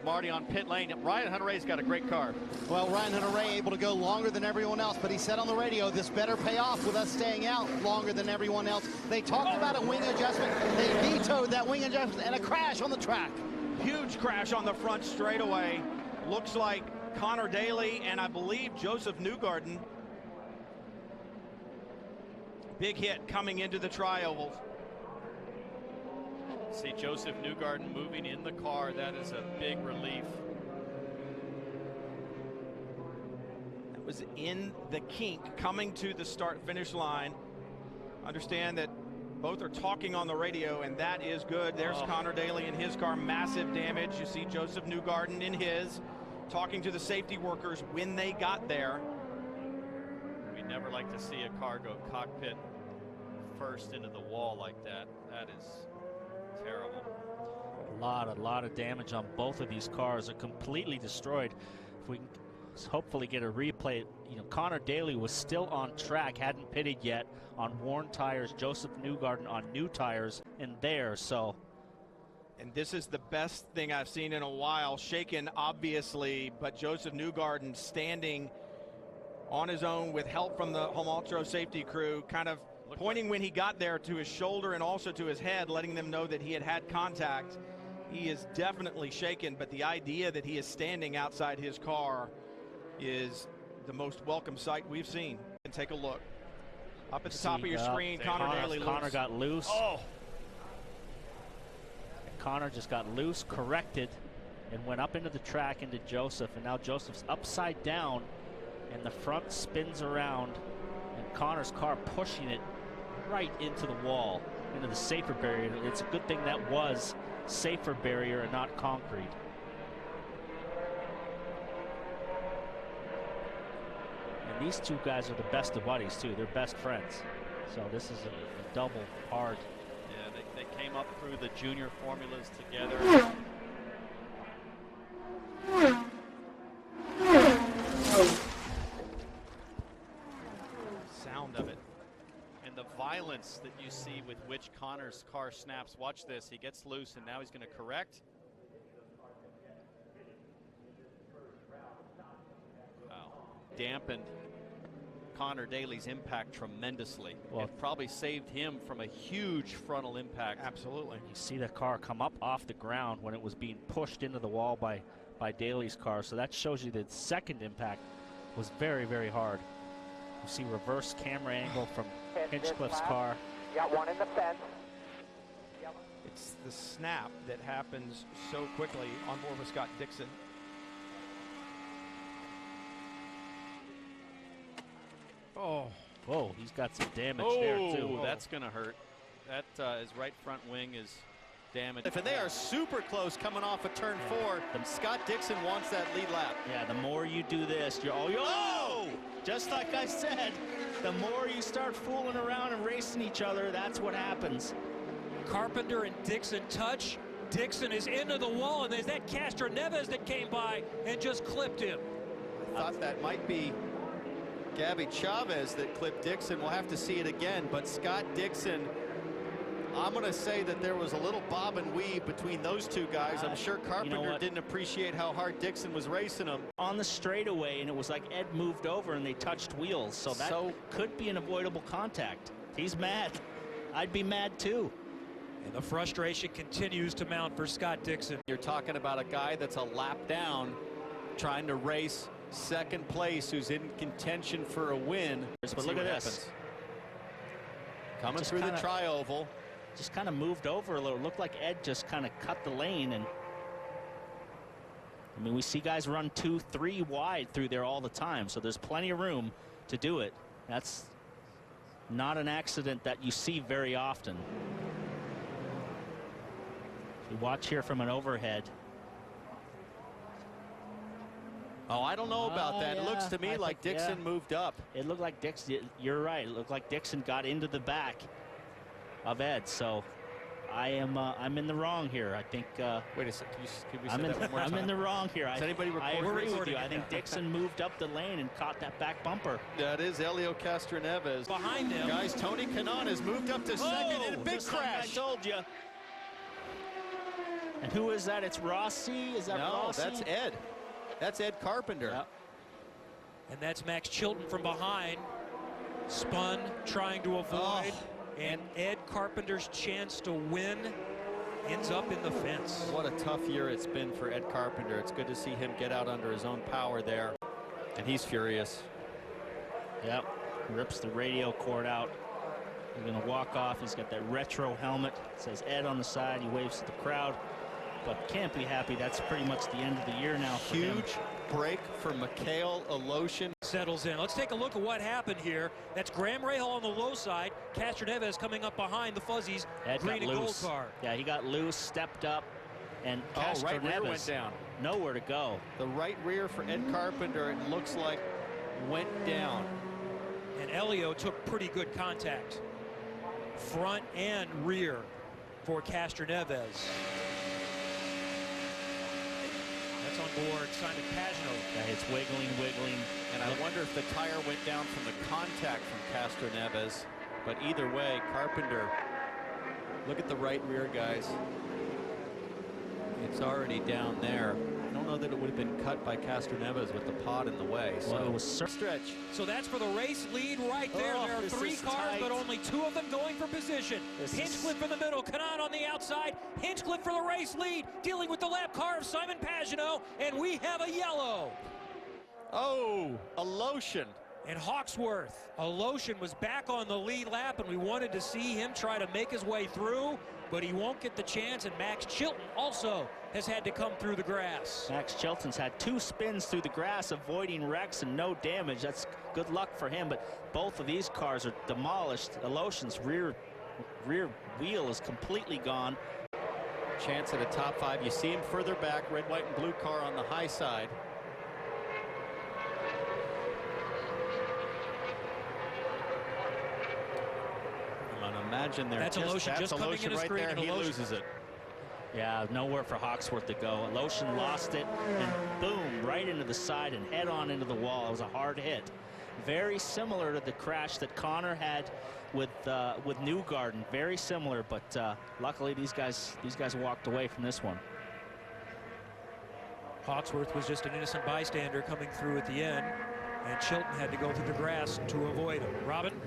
Marty on pit lane. Ryan Hunter-Reay's got a great car. Well, Ryan Hunter-Reay able to go longer than everyone else, but he said on the radio, this better pay off with us staying out longer than everyone else. They talked about a wing adjustment. They vetoed that wing adjustment and a crash on the track. Huge crash on the front straightaway. Looks like Connor Daly and I believe Joseph Newgarden. Big hit coming into the tri-ovals. See Joseph Newgarden moving in the car. That is a big relief. That was in the kink coming to the start-finish line. Understand that both are talking on the radio, and that is good. There's Connor Daly in his car, massive damage. You see Joseph Newgarden in his, talking to the safety workers when they got there. We never like to see a car go cockpit first into the wall like that. That is terrible. A lot of damage on both of these cars. Are completely destroyed. If we can hopefully get a replay, you know, Connor Daly was still on track, hadn't pitted yet on worn tires. Joseph Newgarden on new tires in there. So, and this is the best thing I've seen in a while. Shaken, obviously, but Joseph Newgarden standing on his own with help from the Home Ultra safety crew, kind of pointing when he got there to his shoulder and also to his head, letting them know that he had contact. He is definitely shaken, but the idea that he is standing outside his car is the most welcome sight we've seen. And take a look. Up at the top of your screen, Connor Daly loose. Connor got loose. Oh! Connor just got loose, corrected, and went up into the track into Joseph, and now Joseph's upside down, and the front spins around, and Connor's car pushing it right into the wall, into the safer barrier. It's a good thing that was safer barrier and not concrete. And these two guys are the best of buddies too. They're best friends. So this is a double hard. Yeah, they came up through the junior formulas together. Sound of it. And the violence that you see with which Connor's car snaps. Watch this. He gets loose, and now he's going to correct. Wow. Dampened Connor Daly's impact tremendously. Well, it probably saved him from a huge frontal impact. Absolutely. You see the car come up off the ground when it was being pushed into the wall by Daly's car. So that shows you that second impact was very, very hard. You see reverse camera angle from Hinchcliffe's car. Got one in the fence. It's the snap that happens so quickly on board with Scott Dixon. Oh. Whoa, he's got some damage there too. Oh, that's going to hurt. That his right front wing is damaged. And they are super close coming off of turn 4. Scott Dixon wants that lead lap. Yeah, the more you do this, just like I said, the more you start fooling around and racing each other, that's what happens. Carpenter and Dixon touch. Dixon is into the wall, and there's that Castro Neves that came by and just clipped him. I thought that might be Gabby Chavez that clipped Dixon. We'll have to see it again, but Scott Dixon, I'm going to say that there was a little bob and weave between those two guys. I'm sure Carpenter didn't appreciate how hard Dixon was racing him. On the straightaway, and it was like Ed moved over and they touched wheels, so that could be an avoidable contact. He's mad. I'd be mad too. And the frustration continues to mount for Scott Dixon. You're talking about a guy that's a lap down, trying to race second place, who's in contention for a win. But look at this. Coming through the tri-oval. Just kind of moved over a little. Looked like Ed just kind of cut the lane. And I mean, we see guys run 2, 3 wide through there all the time. So there's plenty of room to do it. That's not an accident that you see very often. You watch here from an overhead. Oh, I don't know about that. It looks to me like Dixon moved up. It looked like Dixon, you're right. It looked like Dixon got into the back of Ed. So I'm in the wrong here. I think. Wait a second. Can we say that one more time? I'm in the wrong here. Does anybody I report agree with you. I think Dixon moved up the lane and caught that back bumper. That is Helio Castroneves. Behind them. Guys, Tony Kanaan has moved up to second in a big crash. I told you. And who is that? It's Rossi? Is that Rossi? No, that's Ed. That's Ed Carpenter. Yep. And that's Max Chilton from behind. Spun, trying to avoid. And Ed Carpenter's chance to win ends up in the fence. What a tough year it's been for Ed Carpenter. It's good to see him get out under his own power there. And he's furious. Yep. Rips the radio cord out. He's going to walk off. He's got that retro helmet. It says Ed on the side. He waves to the crowd. But can't be happy. That's pretty much the end of the year now for him. Huge break for Mikhail Aloshin. Settles in. Let's take a look at what happened here. That's Graham Rahal on the low side. Castroneves coming up behind the Fuzzies. Ed green got and loose. gold car. Yeah, he got loose, stepped up, and Right rear Castroneves went down. nowhere to go. The right rear for Ed Carpenter, it looks like, went down. And Elio took pretty good contact. Front and rear for Castroneves. That's on board Simon Pagano. Yeah, it's wiggling. And I wonder if the tire went down from the contact from Castroneves. But either way, Carpenter, look at the right rear, guys. It's already down there. I don't know that it would have been cut by Castroneves with the pod in the way. So Well, it was stretch. So that's for the race lead right there. Oh, There are this 3 is cars, tight. but only 2 of them going for position. Hinchcliffe in the middle, Kanaan on the outside. Hinchcliffe for the race lead, dealing with the lap car of Simon Pagano, and we have a yellow. Oh, Aloshin. And Hawksworth. Aloshin was back on the lead lap, and we wanted to see him try to make his way through, but he won't get the chance, and Max Chilton also has had to come through the grass. Max Chilton's had 2 spins through the grass, avoiding wrecks and no damage. That's good luck for him, but both of these cars are demolished. Aloshin's rear wheel is completely gone. Chance at a top 5. You see him further back, red, white, and blue car on the high side. Imagine there. That's Aloshin just coming in his right screen, there, and he Aloshin loses it. Yeah, nowhere for Hawksworth to go. Aloshin lost it, and boom, right into the side and head on into the wall. It was a hard hit. Very similar to the crash that Connor had with Newgarden. Very similar, but luckily these guys walked away from this one. Hawksworth was just an innocent bystander coming through at the end, and Chilton had to go through the grass to avoid him. Robin?